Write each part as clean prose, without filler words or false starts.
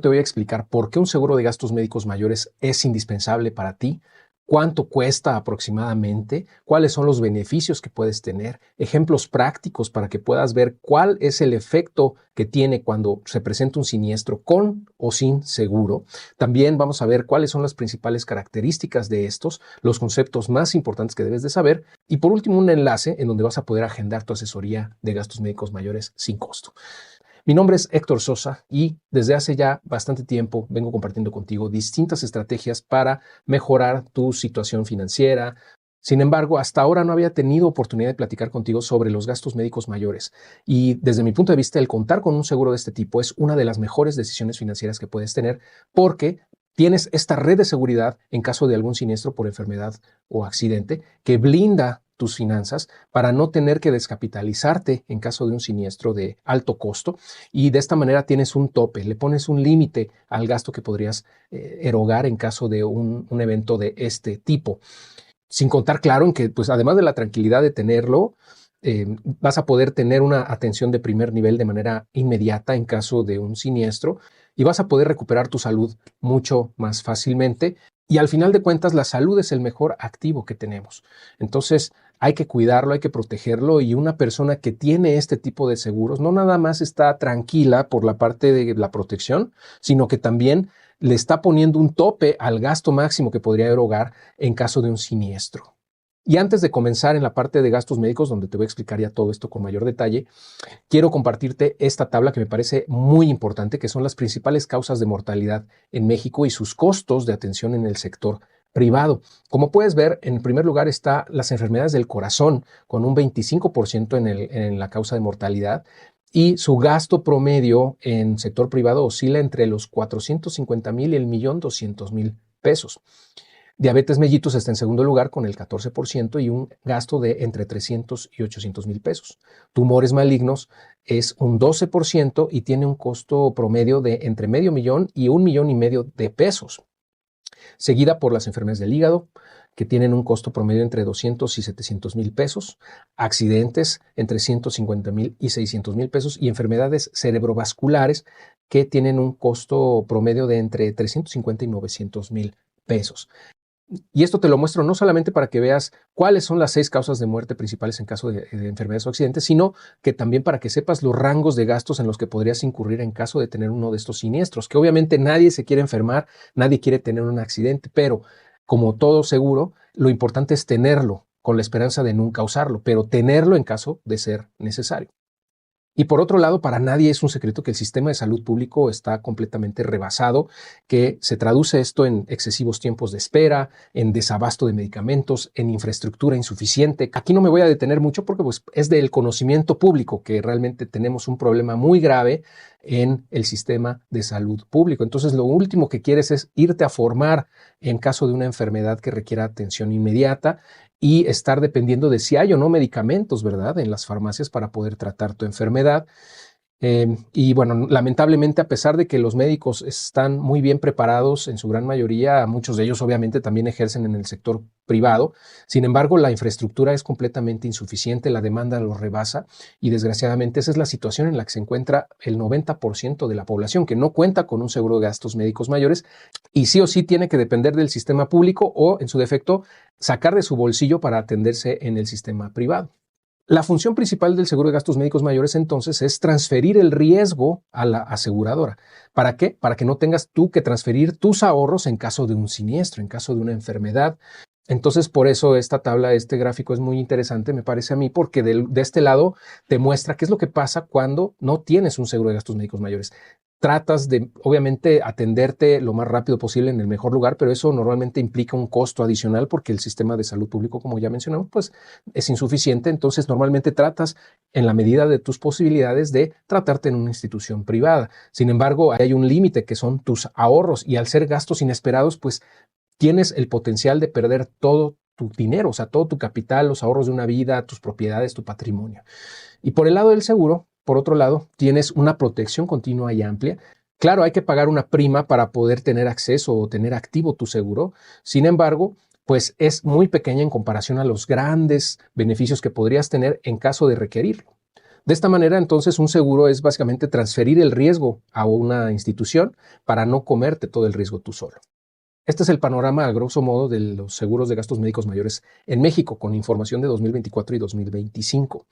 Te voy a explicar por qué un seguro de gastos médicos mayores es indispensable para ti, cuánto cuesta aproximadamente, cuáles son los beneficios que puedes tener, ejemplos prácticos para que puedas ver cuál es el efecto que tiene cuando se presenta un siniestro con o sin seguro. También vamos a ver cuáles son las principales características de estos, los conceptos más importantes que debes de saber y por último un enlace en donde vas a poder agendar tu asesoría de gastos médicos mayores sin costo. Mi nombre es Héctor Sosa y desde hace ya bastante tiempo vengo compartiendo contigo distintas estrategias para mejorar tu situación financiera. Sin embargo, hasta ahora no había tenido oportunidad de platicar contigo sobre los gastos médicos mayores y desde mi punto de vista el contar con un seguro de este tipo es una de las mejores decisiones financieras que puedes tener porque tienes esta red de seguridad en caso de algún siniestro por enfermedad o accidente que blinda tus finanzas para no tener que descapitalizarte en caso de un siniestro de alto costo y de esta manera tienes un tope, le pones un límite al gasto que podrías erogar en caso de un evento de este tipo. Sin contar, claro, en que pues además de la tranquilidad de tenerlo, vas a poder tener una atención de primer nivel de manera inmediata en caso de un siniestro y vas a poder recuperar tu salud mucho más fácilmente. Y al final de cuentas, la salud es el mejor activo que tenemos. Entonces, hay que cuidarlo, hay que protegerlo y una persona que tiene este tipo de seguros no nada más está tranquila por la parte de la protección, sino que también le está poniendo un tope al gasto máximo que podría erogar en caso de un siniestro. Y antes de comenzar en la parte de gastos médicos, donde te voy a explicar ya todo esto con mayor detalle, quiero compartirte esta tabla que me parece muy importante, que son las principales causas de mortalidad en México y sus costos de atención en el sector privado. Como puedes ver, en primer lugar está las enfermedades del corazón, con un 25% en la causa de mortalidad, y su gasto promedio en sector privado oscila entre los 450,000 y el 1,200,000 pesos. Diabetes mellitus está en segundo lugar con el 14% y un gasto de entre 300 y 800,000 pesos. Tumores malignos es un 12% y tiene un costo promedio de entre medio millón y 1,5 millones de pesos. Seguida por las enfermedades del hígado, que tienen un costo promedio entre 200 y 700,000 pesos, accidentes entre 150,000 y 600,000 pesos y enfermedades cerebrovasculares que tienen un costo promedio de entre 350 y 900,000 pesos. Y esto te lo muestro no solamente para que veas cuáles son las 6 causas de muerte principales en caso de enfermedades o accidentes, sino que también para que sepas los rangos de gastos en los que podrías incurrir en caso de tener uno de estos siniestros, que obviamente nadie se quiere enfermar, nadie quiere tener un accidente, pero como todo seguro, lo importante es tenerlo con la esperanza de nunca usarlo, pero tenerlo en caso de ser necesario. Y por otro lado, para nadie es un secreto que el sistema de salud público está completamente rebasado, que se traduce esto en excesivos tiempos de espera, en desabasto de medicamentos, en infraestructura insuficiente. Aquí no me voy a detener mucho porque pues, es del conocimiento público que realmente tenemos un problema muy grave en el sistema de salud público. Entonces, lo último que quieres es irte a formar en caso de una enfermedad que requiera atención inmediata y estar dependiendo de si hay o no medicamentos, ¿verdad?, en las farmacias para poder tratar tu enfermedad. Y bueno, lamentablemente, a pesar de que los médicos están muy bien preparados en su gran mayoría, muchos de ellos obviamente también ejercen en el sector privado. Sin embargo, la infraestructura es completamente insuficiente, la demanda lo rebasa y desgraciadamente esa es la situación en la que se encuentra el 90% de la población que no cuenta con un seguro de gastos médicos mayores y sí o sí tiene que depender del sistema público o, en su defecto, sacar de su bolsillo para atenderse en el sistema privado. La función principal del seguro de gastos médicos mayores entonces es transferir el riesgo a la aseguradora. ¿Para qué? Para que no tengas tú que transferir tus ahorros en caso de un siniestro, en caso de una enfermedad. Entonces, por eso esta tabla, este gráfico es muy interesante, me parece a mí, porque de este lado te muestra qué es lo que pasa cuando no tienes un seguro de gastos médicos mayores. Tratas de, obviamente, atenderte lo más rápido posible en el mejor lugar, pero eso normalmente implica un costo adicional porque el sistema de salud público, como ya mencionamos, pues es insuficiente. Entonces, normalmente tratas en la medida de tus posibilidades de tratarte en una institución privada. Sin embargo, hay un límite que son tus ahorros y al ser gastos inesperados, pues tienes el potencial de perder todo tu dinero, o sea, todo tu capital, los ahorros de una vida, tus propiedades, tu patrimonio. Y por el lado del seguro, por otro lado, tienes una protección continua y amplia. Claro, hay que pagar una prima para poder tener acceso o tener activo tu seguro. Sin embargo, pues es muy pequeña en comparación a los grandes beneficios que podrías tener en caso de requerirlo. De esta manera, entonces, un seguro es básicamente transferir el riesgo a una institución para no comerte todo el riesgo tú solo. Este es el panorama, a grosso modo, de los seguros de gastos médicos mayores en México, con información de 2024 y 2025.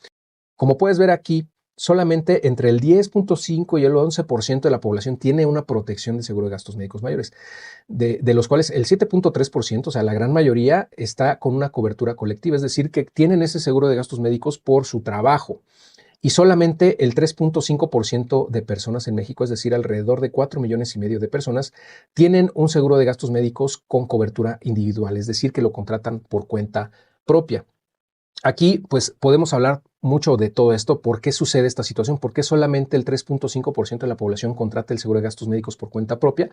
Como puedes ver aquí, solamente entre el 10.5 y el 11% de la población tiene una protección de seguro de gastos médicos mayores, de los cuales el 7.3%, o sea, la gran mayoría, está con una cobertura colectiva, es decir, que tienen ese seguro de gastos médicos por su trabajo. Y solamente el 3.5% de personas en México, es decir, alrededor de 4,5 millones de personas, tienen un seguro de gastos médicos con cobertura individual, es decir, que lo contratan por cuenta propia. Aquí, pues, podemos hablar mucho de todo esto. ¿Por qué sucede esta situación? ¿Por qué solamente el 3.5% de la población contrata el seguro de gastos médicos por cuenta propia?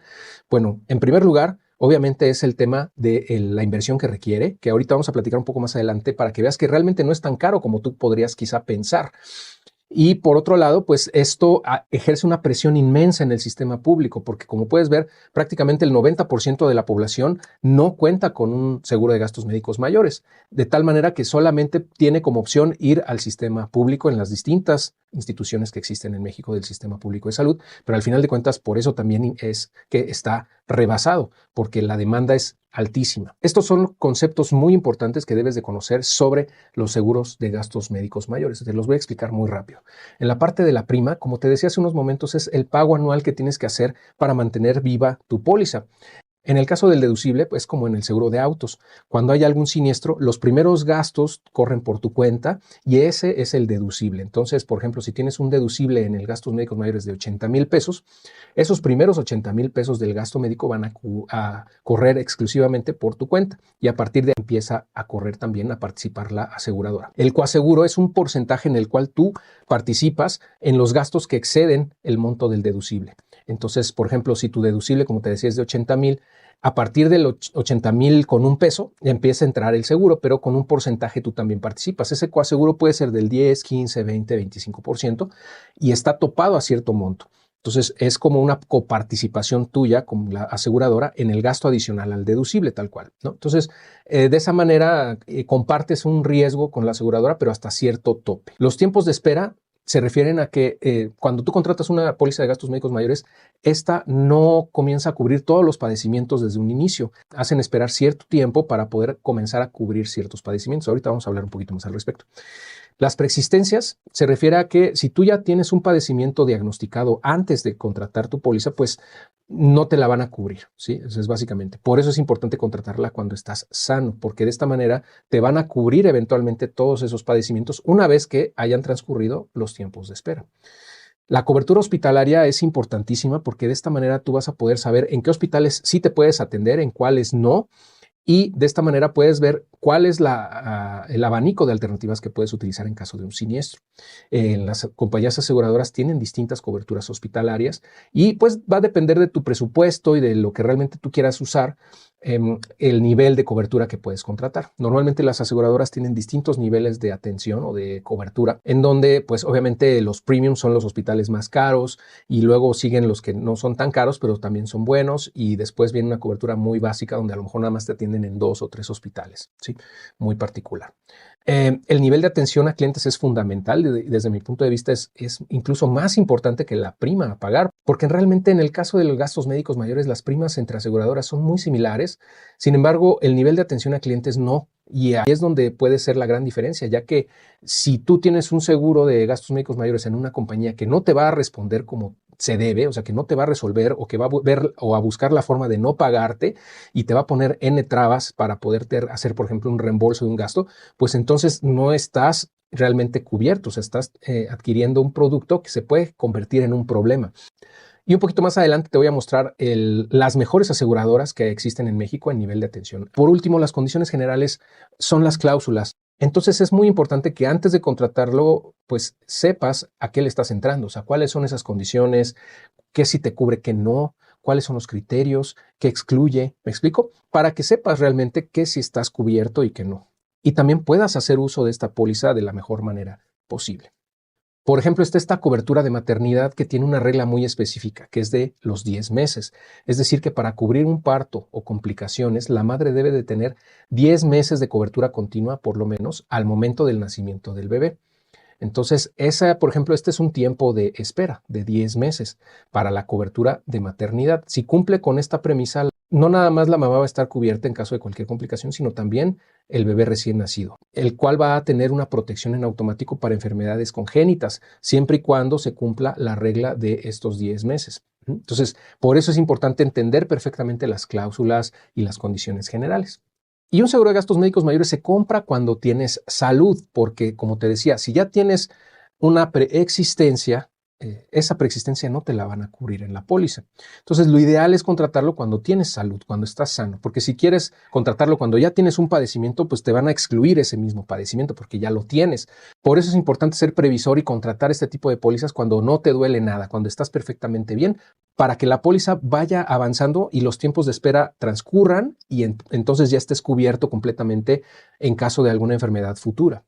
Bueno, en primer lugar, obviamente es el tema de la inversión que requiere, que ahorita vamos a platicar un poco más adelante para que veas que realmente no es tan caro como tú podrías quizá pensar. Y por otro lado, pues esto ejerce una presión inmensa en el sistema público, porque como puedes ver, prácticamente el 90% de la población no cuenta con un seguro de gastos médicos mayores, de tal manera que solamente tiene como opción ir al sistema público en las distintas instituciones que existen en México del sistema público de salud, pero al final de cuentas por eso también es que está rebasado, porque la demanda es altísima. Estos son conceptos muy importantes que debes de conocer sobre los seguros de gastos médicos mayores. Te los voy a explicar muy rápido. En la parte de la prima, como te decía hace unos momentos, es el pago anual que tienes que hacer para mantener viva tu póliza. En el caso del deducible, pues como en el seguro de autos, cuando hay algún siniestro, los primeros gastos corren por tu cuenta y ese es el deducible. Entonces, por ejemplo, si tienes un deducible en el gastos médicos mayores de 80,000 pesos, esos primeros 80,000 pesos del gasto médico van a correr exclusivamente por tu cuenta y a partir de ahí empieza a correr también a participar la aseguradora. El coaseguro es un porcentaje en el cual tú participas en los gastos que exceden el monto del deducible. Entonces, por ejemplo, si tu deducible, como te decía, es de 80,000, a partir del 80,000 con un peso empieza a entrar el seguro, pero con un porcentaje tú también participas. Ese coaseguro puede ser del 10, 15, 20, 25% y está topado a cierto monto. Entonces es como una coparticipación tuya como la aseguradora en el gasto adicional al deducible, tal cual, ¿no? Entonces, de esa manera compartes un riesgo con la aseguradora, pero hasta cierto tope. Los tiempos de espera se refieren a que cuando tú contratas una póliza de gastos médicos mayores, esta no comienza a cubrir todos los padecimientos desde un inicio. Hacen esperar cierto tiempo para poder comenzar a cubrir ciertos padecimientos. Ahorita vamos a hablar un poquito más al respecto. Las preexistencias se refiere a que si tú ya tienes un padecimiento diagnosticado antes de contratar tu póliza, pues no te la van a cubrir, ¿sí? Eso es básicamente. Por eso es importante contratarla cuando estás sano, porque de esta manera te van a cubrir eventualmente todos esos padecimientos una vez que hayan transcurrido los tiempos de espera. La cobertura hospitalaria es importantísima porque de esta manera tú vas a poder saber en qué hospitales sí te puedes atender, en cuáles no. Y de esta manera puedes ver cuál es el abanico de alternativas que puedes utilizar en caso de un siniestro. Las compañías aseguradoras tienen distintas coberturas hospitalarias y pues va a depender de tu presupuesto y de lo que realmente tú quieras usar, el nivel de cobertura que puedes contratar. Normalmente las aseguradoras tienen distintos niveles de atención o de cobertura, en donde pues obviamente los premium son los hospitales más caros y luego siguen los que no son tan caros, pero también son buenos y después viene una cobertura muy básica donde a lo mejor nada más te atienden en 2 o 3 hospitales, ¿sí? Muy particular. El nivel de atención a clientes es fundamental. Desde mi punto de vista es incluso más importante que la prima a pagar, porque realmente en el caso de los gastos médicos mayores las primas entre aseguradoras son muy similares. Sin embargo, el nivel de atención a clientes no. Y ahí es donde puede ser la gran diferencia, ya que si tú tienes un seguro de gastos médicos mayores en una compañía que no te va a responder como se debe, o sea, que no te va a resolver o que va a ver o a buscar la forma de no pagarte y te va a poner N trabas para poderte hacer, por ejemplo, un reembolso de un gasto, pues entonces no estás realmente cubierto, o sea, estás adquiriendo un producto que se puede convertir en un problema. Y un poquito más adelante te voy a mostrar las mejores aseguradoras que existen en México en nivel de atención. Por último, las condiciones generales son las cláusulas. Entonces es muy importante que antes de contratarlo, pues sepas a qué le estás entrando, o sea, cuáles son esas condiciones, qué sí te cubre, qué no, cuáles son los criterios, qué excluye, ¿me explico? Para que sepas realmente qué sí estás cubierto y qué no. Y también puedas hacer uso de esta póliza de la mejor manera posible. Por ejemplo, está esta cobertura de maternidad que tiene una regla muy específica, que es de los 10 meses. Es decir, que para cubrir un parto o complicaciones, la madre debe de tener 10 meses de cobertura continua, por lo menos, al momento del nacimiento del bebé. Entonces, por ejemplo, este es un tiempo de espera de 10 meses para la cobertura de maternidad. Si cumple con esta premisa, no nada más la mamá va a estar cubierta en caso de cualquier complicación, sino también el bebé recién nacido, el cual va a tener una protección en automático para enfermedades congénitas, siempre y cuando se cumpla la regla de estos 10 meses. Entonces, por eso es importante entender perfectamente las cláusulas y las condiciones generales. Y un seguro de gastos médicos mayores se compra cuando tienes salud, porque como te decía, si ya tienes una preexistencia, esa preexistencia no te la van a cubrir en la póliza. Entonces, lo ideal es contratarlo cuando tienes salud, cuando estás sano, porque si quieres contratarlo cuando ya tienes un padecimiento, pues te van a excluir ese mismo padecimiento porque ya lo tienes. Por eso es importante ser previsor y contratar este tipo de pólizas cuando no te duele nada, cuando estás perfectamente bien, para que la póliza vaya avanzando y los tiempos de espera transcurran y entonces ya estés cubierto completamente en caso de alguna enfermedad futura.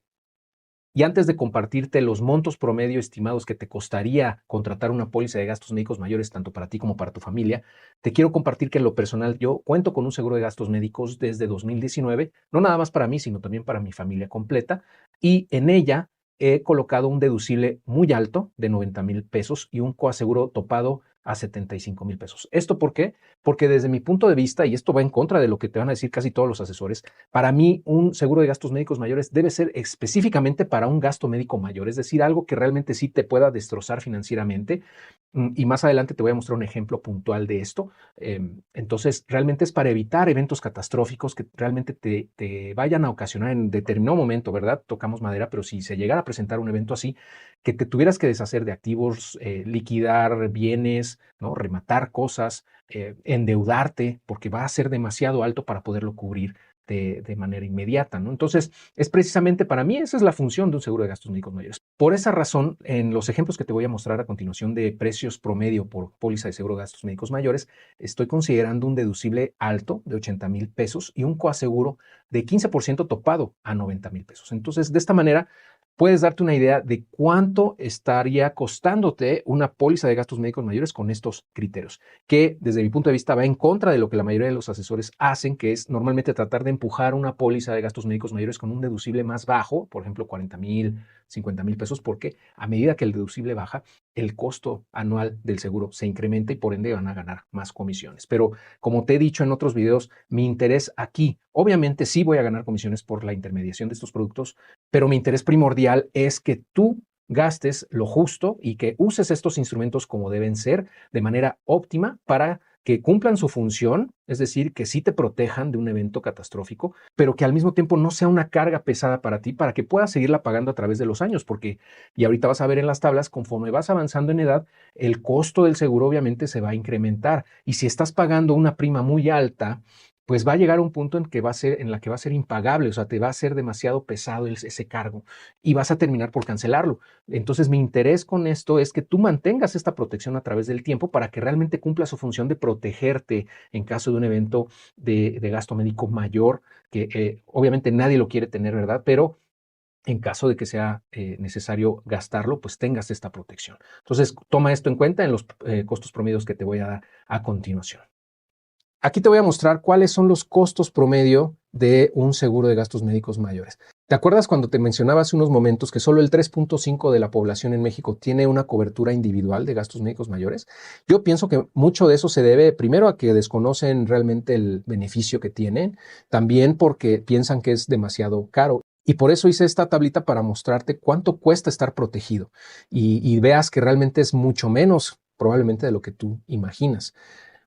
Y antes de compartirte los montos promedio estimados que te costaría contratar una póliza de gastos médicos mayores, tanto para ti como para tu familia, te quiero compartir que en lo personal yo cuento con un seguro de gastos médicos desde 2019, no nada más para mí, sino también para mi familia completa, y en ella he colocado un deducible muy alto de 90,000 pesos y un coaseguro topado a 75,000 pesos. ¿Esto por qué? Porque desde mi punto de vista, y esto va en contra de lo que te van a decir casi todos los asesores, para mí un seguro de gastos médicos mayores debe ser específicamente para un gasto médico mayor, es decir, algo que realmente sí te pueda destrozar financieramente. Y más adelante te voy a mostrar un ejemplo puntual de esto. Entonces, realmente es para evitar eventos catastróficos que realmente te vayan a ocasionar en determinado momento, ¿verdad? Tocamos madera, pero si se llegara a presentar un evento así, que te tuvieras que deshacer de activos, liquidar bienes, ¿no? Rematar cosas, endeudarte, porque va a ser demasiado alto para poderlo cubrir de manera inmediata, ¿no? Entonces, es precisamente para mí esa es la función de un seguro de gastos médicos mayores. Por esa razón, en los ejemplos que te voy a mostrar a continuación de precios promedio por póliza de seguro de gastos médicos mayores, estoy considerando un deducible alto de 80,000 pesos y un coaseguro de 15% topado a 90,000 pesos. Entonces, de esta manera, puedes darte una idea de cuánto estaría costándote una póliza de gastos médicos mayores con estos criterios, que desde mi punto de vista va en contra de lo que la mayoría de los asesores hacen, que es normalmente tratar de empujar una póliza de gastos médicos mayores con un deducible más bajo, por ejemplo, 40,000, 50,000 pesos, porque a medida que el deducible baja, el costo anual del seguro se incrementa y por ende van a ganar más comisiones. Pero como te he dicho en otros videos, mi interés aquí, obviamente sí voy a ganar comisiones por la intermediación de estos productos, pero mi interés primordial es que tú gastes lo justo y que uses estos instrumentos como deben ser de manera óptima para que cumplan su función, es decir, que sí te protejan de un evento catastrófico, pero que al mismo tiempo no sea una carga pesada para ti, para que puedas seguirla pagando a través de los años, porque, y ahorita vas a ver en las tablas, conforme vas avanzando en edad, el costo del seguro obviamente se va a incrementar. Y si estás pagando una prima muy alta, pues va a llegar un punto en la que va a ser impagable, o sea, te va a ser demasiado pesado ese cargo y vas a terminar por cancelarlo. Entonces, mi interés con esto es que tú mantengas esta protección a través del tiempo para que realmente cumpla su función de protegerte en caso de un evento de gasto médico mayor, que obviamente nadie lo quiere tener, ¿verdad? Pero en caso de que sea necesario gastarlo, pues tengas esta protección. Entonces, toma esto en cuenta en los costos promedios que te voy a dar a continuación. Aquí te voy a mostrar cuáles son los costos promedio de un seguro de gastos médicos mayores. ¿Te acuerdas cuando te mencionaba hace unos momentos que solo el 3.5 de la población en México tiene una cobertura individual de gastos médicos mayores? Yo pienso que mucho de eso se debe primero a que desconocen realmente el beneficio que tienen, también porque piensan que es demasiado caro. Y por eso hice esta tablita para mostrarte cuánto cuesta estar protegido y veas que realmente es mucho menos probablemente de lo que tú imaginas.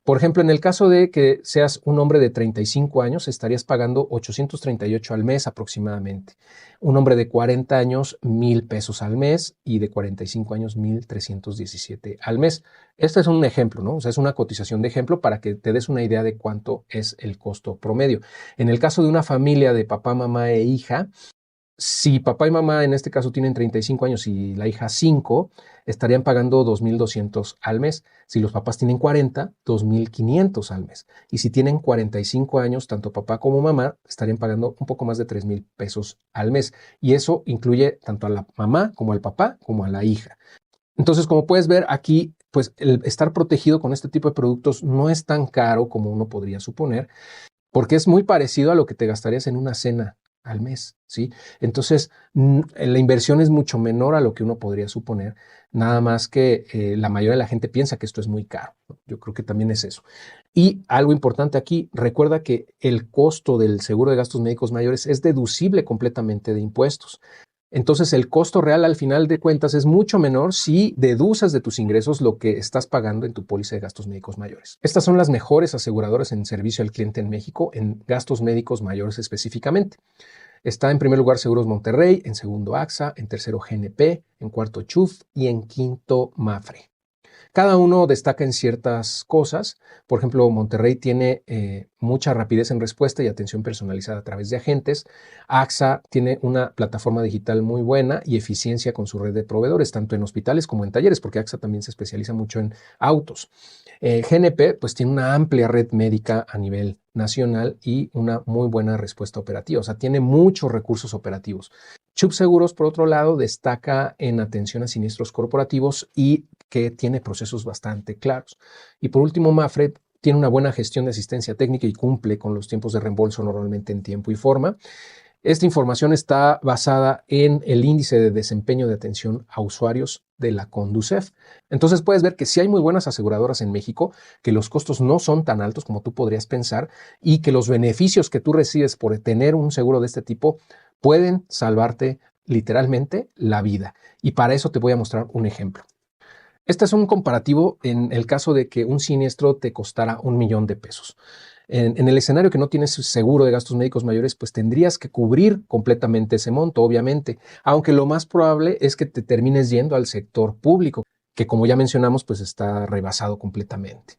Por ejemplo, en el caso de que seas un hombre de 35 años, estarías pagando 838 al mes aproximadamente. Un hombre de 40 años, 1,000 pesos al mes y de 45 años, 1,317 al mes. Este es un ejemplo, ¿no? O sea, es una cotización de ejemplo para que te des una idea de cuánto es el costo promedio. En el caso de una familia de papá, mamá e hija, si papá y mamá en este caso tienen 35 años y la hija 5, estarían pagando 2,200 al mes. Si los papás tienen 40, 2,500 al mes. Y si tienen 45 años, tanto papá como mamá estarían pagando un poco más de 3,000 pesos al mes. Y eso incluye tanto a la mamá como al papá como a la hija. Entonces, como puedes ver aquí, pues el estar protegido con este tipo de productos no es tan caro como uno podría suponer, porque es muy parecido a lo que te gastarías en una cena al mes, ¿sí? Entonces, la inversión es mucho menor a lo que uno podría suponer, nada más que la mayoría de la gente piensa que esto es muy caro, ¿no? Yo creo que también es eso. Y algo importante aquí, recuerda que el costo del seguro de gastos médicos mayores es deducible completamente de impuestos. Entonces, el costo real al final de cuentas es mucho menor si deduces de tus ingresos lo que estás pagando en tu póliza de gastos médicos mayores. Estas son las mejores aseguradoras en servicio al cliente en México, en gastos médicos mayores específicamente. Está en primer lugar Seguros Monterrey, en segundo AXA, en tercero GNP, en cuarto CHUF y en quinto Mafre. Cada uno destaca en ciertas cosas. Por ejemplo, Monterrey tiene mucha rapidez en respuesta y atención personalizada a través de agentes. AXA tiene una plataforma digital muy buena y eficiencia con su red de proveedores, tanto en hospitales como en talleres, porque AXA también se especializa mucho en autos. GNP pues tiene una amplia red médica a nivel nacional y una muy buena respuesta operativa, o sea, tiene muchos recursos operativos. Chubb Seguros, por otro lado, destaca en atención a siniestros corporativos y que tiene procesos bastante claros. Y por último, Mafre tiene una buena gestión de asistencia técnica y cumple con los tiempos de reembolso normalmente en tiempo y forma. Esta información está basada en el índice de desempeño de atención a usuarios de la Conducef. Entonces puedes ver que sí hay muy buenas aseguradoras en México, que los costos no son tan altos como tú podrías pensar y que los beneficios que tú recibes por tener un seguro de este tipo pueden salvarte literalmente la vida. Y para eso te voy a mostrar un ejemplo. Este es un comparativo en el caso de que un siniestro te costara 1 millón de pesos. En el escenario que no tienes seguro de gastos médicos mayores, pues tendrías que cubrir completamente ese monto, obviamente, aunque lo más probable es que te termines yendo al sector público, que como ya mencionamos, pues está rebasado completamente.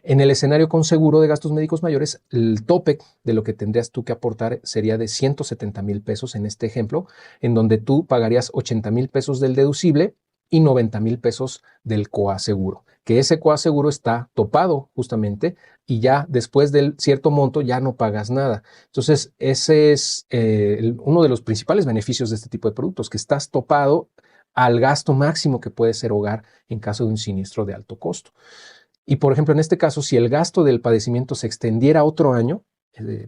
En el escenario con seguro de gastos médicos mayores, el tope de lo que tendrías tú que aportar sería de 170,000 pesos en este ejemplo, en donde tú pagarías 80,000 pesos del deducible y 90,000 pesos del coaseguro, que ese coaseguro está topado justamente y ya después del cierto monto ya no pagas nada. Entonces, ese es uno de los principales beneficios de este tipo de productos, que estás topado al gasto máximo que puede ser hogar en caso de un siniestro de alto costo. Y por ejemplo, en este caso, si el gasto del padecimiento se extendiera a otro año,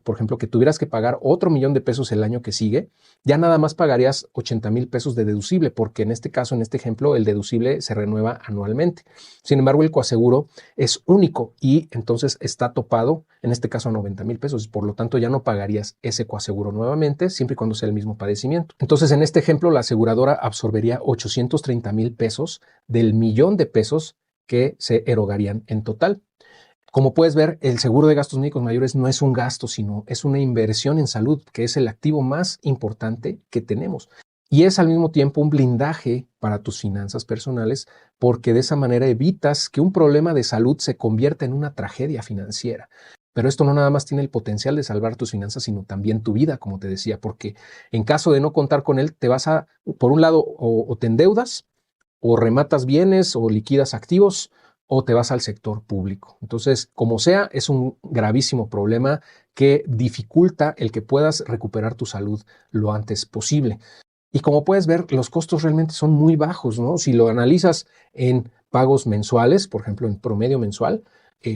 por ejemplo, que tuvieras que pagar otro 1,000,000 de pesos el año que sigue, ya nada más pagarías 80,000 pesos de deducible, porque en este caso, en este ejemplo, el deducible se renueva anualmente. Sin embargo, el coaseguro es único y entonces está topado, en este caso, a 90,000 pesos. Por lo tanto, ya no pagarías ese coaseguro nuevamente, siempre y cuando sea el mismo padecimiento. Entonces, en este ejemplo, la aseguradora absorbería 830,000 pesos del 1,000,000 de pesos que se erogarían en total. Como puedes ver, el seguro de gastos médicos mayores no es un gasto, sino es una inversión en salud, que es el activo más importante que tenemos. Y es al mismo tiempo un blindaje para tus finanzas personales, porque de esa manera evitas que un problema de salud se convierta en una tragedia financiera. Pero esto no nada más tiene el potencial de salvar tus finanzas, sino también tu vida, como te decía, porque en caso de no contar con él, te vas a, por un lado, o te endeudas, o rematas bienes o liquidas activos o te vas al sector público. Entonces, como sea, es un gravísimo problema que dificulta el que puedas recuperar tu salud lo antes posible. Y como puedes ver, los costos realmente son muy bajos, ¿no? Si lo analizas en pagos mensuales, por ejemplo, en promedio mensual,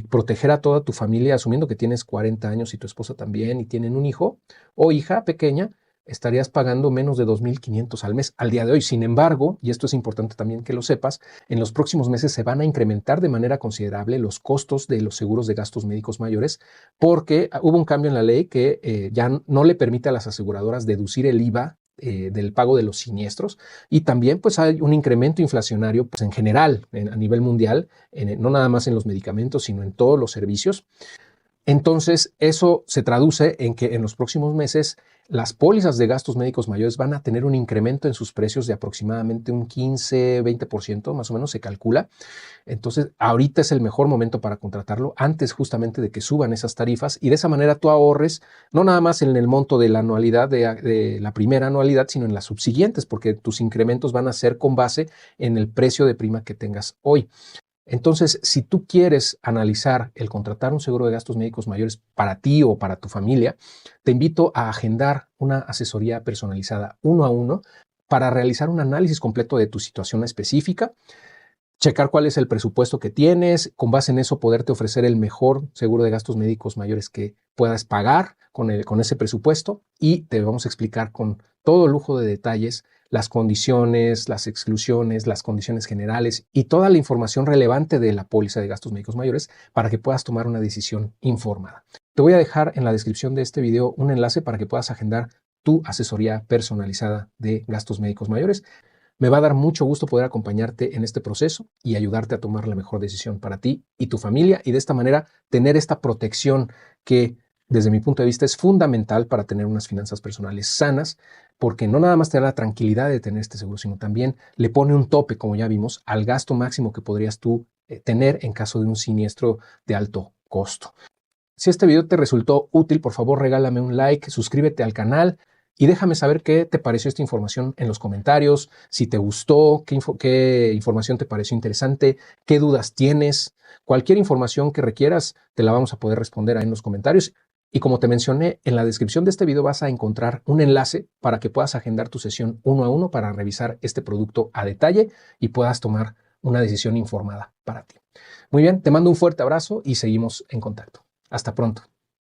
proteger a toda tu familia, asumiendo que tienes 40 años y tu esposa también y tienen un hijo o hija pequeña, estarías pagando menos de 2,500 al mes al día de hoy. Sin embargo, y esto es importante también que lo sepas, en los próximos meses se van a incrementar de manera considerable los costos de los seguros de gastos médicos mayores porque hubo un cambio en la ley que ya no le permite a las aseguradoras deducir el IVA del pago de los siniestros y también pues hay un incremento inflacionario pues, en general a nivel mundial, no nada más en los medicamentos, sino en todos los servicios. Entonces, eso se traduce en que en los próximos meses las pólizas de gastos médicos mayores van a tener un incremento en sus precios de aproximadamente un 15-20%, más o menos se calcula. Entonces, ahorita es el mejor momento para contratarlo, antes justamente de que suban esas tarifas y de esa manera tú ahorres, no nada más en el monto de la anualidad, de la primera anualidad, sino en las subsiguientes, porque tus incrementos van a ser con base en el precio de prima que tengas hoy. Entonces, si tú quieres analizar el contratar un seguro de gastos médicos mayores para ti o para tu familia, te invito a agendar una asesoría personalizada 1 a 1 para realizar un análisis completo de tu situación específica, checar cuál es el presupuesto que tienes, con base en eso poderte ofrecer el mejor seguro de gastos médicos mayores que puedas pagar con ese presupuesto, y te vamos a explicar con todo lujo de detalles las condiciones, las exclusiones, las condiciones generales y toda la información relevante de la póliza de gastos médicos mayores para que puedas tomar una decisión informada. Te voy a dejar en la descripción de este video un enlace para que puedas agendar tu asesoría personalizada de gastos médicos mayores. Me va a dar mucho gusto poder acompañarte en este proceso y ayudarte a tomar la mejor decisión para ti y tu familia, y de esta manera tener esta protección que, desde mi punto de vista, es fundamental para tener unas finanzas personales sanas, porque no nada más te da la tranquilidad de tener este seguro, sino también le pone un tope, como ya vimos, al gasto máximo que podrías tú tener en caso de un siniestro de alto costo. Si este video te resultó útil, por favor regálame un like, suscríbete al canal y déjame saber qué te pareció esta información en los comentarios, si te gustó, qué información te pareció interesante, qué dudas tienes. Cualquier información que requieras te la vamos a poder responder ahí en los comentarios. Y como te mencioné, en la descripción de este video vas a encontrar un enlace para que puedas agendar tu sesión 1 a 1 para revisar este producto a detalle y puedas tomar una decisión informada para ti. Muy bien, te mando un fuerte abrazo y seguimos en contacto. Hasta pronto.